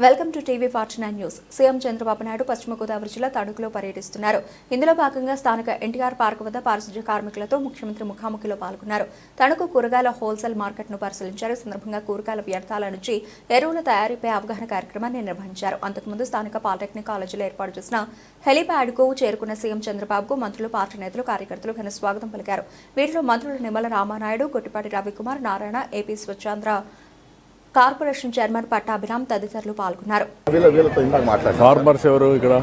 Welcome to TV 49 news. CM Chandrababu Naidu పశ్చిమ గోదావరి జిల్లా తణుకులో పర్యటిస్తున్నారు. ఇందులో భాగంగా స్థానిక ఎన్టీఆర్ పార్క్ వద్ద పారిశుధ్య కార్మికులతో ముఖ్యమంత్రి ముఖాముఖిలో పాల్గొన్నారు. తణుకు కూరగాయల హోల్సేల్ మార్కెట్ను పరిశీలించారు. సందర్భంగా కూరగాయల వ్యర్థాల నుంచి ఎరువుల తయారీపై అవగాహన కార్యక్రమాన్ని నిర్వహించారు. అంతకుముందు స్థానిక పాలిటెక్నిక్ కాలేజీలో ఏర్పాటు చేసిన హెలీప్యాడ్కు చేరుకున్న సీఎం చంద్రబాబుకు మంత్రులు, పార్టీ నేతలు, కార్యకర్తలు ఘన స్వాగతం పలికారు. వీటిలో మంత్రులు Nimmala Ramanaidu, Gottipati Ravikumar, Narayana, AP Swachhandhra corporation chairman Pattabhiram తదితరులు పాల్గొన్నారు. ఫార్మర్స్ ఎవరు ఇక్కడ?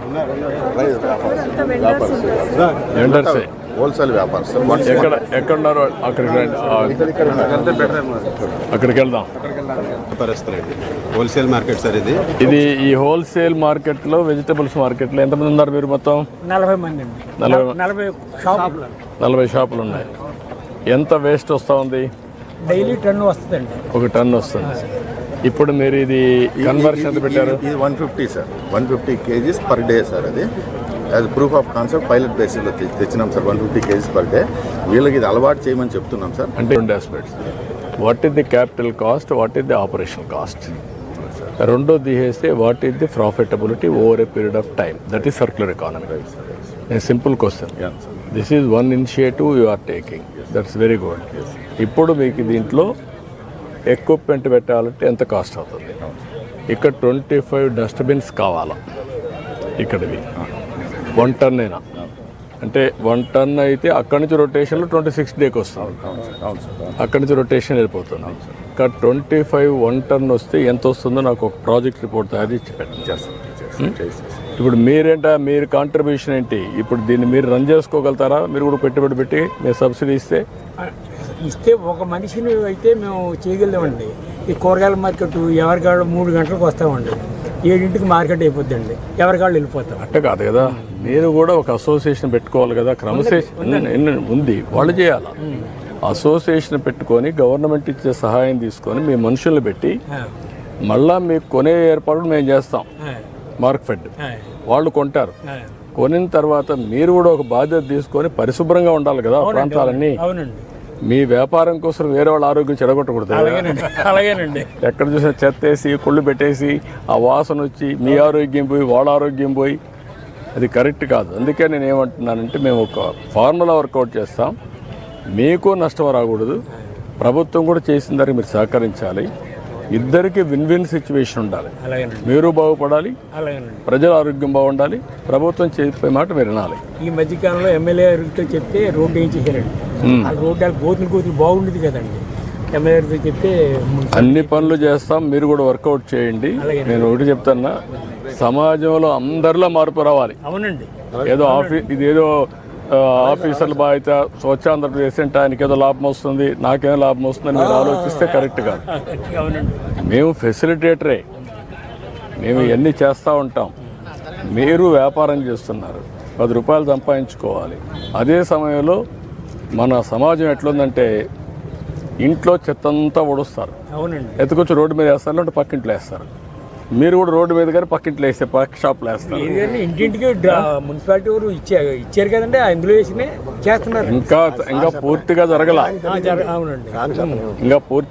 హోల్సేల్ వ్యాపారం ఎక్కడున్నారు? అక్కడికి వెళ్దాం. హోల్సేల్ మార్కెట్ సార్ ఇది. ఈ హోల్సేల్ మార్కెట్లో, వెజిటబుల్స్ మార్కెట్లో ఎంతమంది ఉన్నారు మీరు? మొత్తం 40 మంది. 40 షాపులు ఉన్నాయి. ఎంత వేస్ట్ వస్తూ ఉంది? డైలీ టన్ను వస్తుందండి. 1 టన్ను వస్తుంది. ఇప్పుడు మీరు ఇది కన్వర్షన్ ఎంత పెట్టారు? ఇది 150 sir, 150 kgs per day sir. అది as proof of concept pilot బేసిస్లో తెచ్చినాం సార్. 150 kgs per day. వీళ్ళకి ఇది అలవాటు చేయమని చెప్తున్నాం సార్. అంటే 2 aspects. What is the capital cost, what is the operation cost, రెండో తీసేస్తే what is the profitability over a period of time. That is circular economy. Simple question. This is one initiative you are taking. That's very good. ఇప్పుడు మీకు దీంట్లో equipment పెట్టాలంటే ఎంత cost అవుతుంది? ఇక్కడ 25 dustbins కావాలా ఇక్కడివి? 1 టన్ అయినా అంటే 1 టన్ అయితే అక్కడి నుంచి రొటేషన్లో 26 డేకి వస్తుంది. అక్కడి నుంచి రొటేషన్ వెళ్ళిపోతుంది. ఇక్కడ 25 1 టన్ వస్తే ఎంత వస్తుందో నాకు ఒక ప్రాజెక్ట్ రిపోర్ట్ తయారు ఇచ్చి పెట్టండి. ఇప్పుడు మీరు కాంట్రిబ్యూషన్ ఏంటి? ఇప్పుడు దీన్ని మీరు రన్ చేసుకోగలుగుతారా? మీరు కూడా పెట్టుబడి పెట్టి మీరు సబ్సిడీ ఇస్తే ఒక మనిషిని అయితే మేము చేయగలమండి. ఈ కూరగాయల మార్కెట్ ఎవరికాళ్ళు 3 గంటలకు వస్తామండి, 7ంటికి మార్కెట్ అయిపోద్దండి, ఎవరికాళ్ళు వెళ్ళిపోతాం. అట్టే కాదు కదా, మీరు కూడా ఒక అసోసియేషన్ పెట్టుకోవాలి కదా. క్రమశిక్షణ ఉంది, వాళ్ళు చేయాలి. అసోసియేషన్ పెట్టుకొని గవర్నమెంట్ ఇచ్చే సహాయం తీసుకొని మీ మనుషులను పెట్టి మళ్ళా మీకు కొనే ఏర్పాటు మేము చేస్తాం. మార్కెట్ వాళ్ళు కొంటారు. కొనిన తర్వాత మీరు కూడా ఒక బాధ్యత తీసుకొని పరిశుభ్రంగా ఉండాలి కదా ప్రాంతాలన్నీ. మీ వ్యాపారం కోసం వేరే వాళ్ళ ఆరోగ్యం చెడగొట్టకూడదు. అలాగేనండి. ఎక్కడ చూసినా చెత్త వేసి కుళ్ళు పెట్టేసి ఆ వాసన వచ్చి మీ ఆరోగ్యం పోయి వాళ్ళ ఆరోగ్యం పోయి అది కరెక్ట్ కాదు. అందుకే నేను ఏమంటున్నానంటే మేము ఒక ఫార్ములా వర్కౌట్ చేస్తాం. మీకు నష్టం రాకూడదు, ప్రభుత్వం కూడా చేసిన దానికి మీరు సహకరించాలి. ఇద్దరికి విన్ విన్ సిచ్యువేషన్ ఉండాలి. మీరు బాగుపడాలి, ప్రజల ఆరోగ్యం బాగుండాలి, ప్రభుత్వం చెప్పే మాట మీరు వినాలి. ఈ మధ్యకాలంలో ఎమ్మెల్యే గారితో చెప్తే రోడ్డు ఏం చేశారండి. ఆ రోడ్డు గోతులు బాగుండేది కదండి. ఎమ్మెల్యే గారితో చెప్తే అన్ని పనులు చేస్తాం. మీరు కూడా వర్కౌట్ చేయండి. నేను ఒకటి చెప్తాను, సమాజంలో అందరిలో మార్పు రావాలి. అవునండి. ఏదో ఇదేదో ఆఫీసర్ల బాధ్యత, స్వచ్ఛాంధ్రప్రదేశ్ అంటే ఆయనకి ఏదో లాభం వస్తుంది, నాకేమో లాభం వస్తుందని మీరు ఆలోచిస్తే కరెక్ట్ కాదు. మేము ఫెసిలిటేటరే, మేము ఇవన్నీ చేస్తూ ఉంటాం. మీరు వ్యాపారం చేస్తున్నారు, 10 రూపాయలు సంపాదించుకోవాలి. అదే సమయంలో మన సమాజం ఎట్లుందంటే ఇంట్లో చెత్తంతా ఒడుస్తారు, ఎత్తుకొచ్చి రోడ్డు మీద వేస్తారు, లేదంటే పక్కింట్లో వేస్తారు. మీరు కూడా రోడ్డు మీద కానీ పక్కింట్లో వేస్తే పక్క షాప్లో వేస్తారు. ఇంటింటికి మున్సిపాలిటీ వారు ఇచ్చారు కదండి, అందులో వేసి చేస్తున్నారు. ఇంకా పూర్తిగా జరగల. అవునండి, ఇంకా పూర్తిగా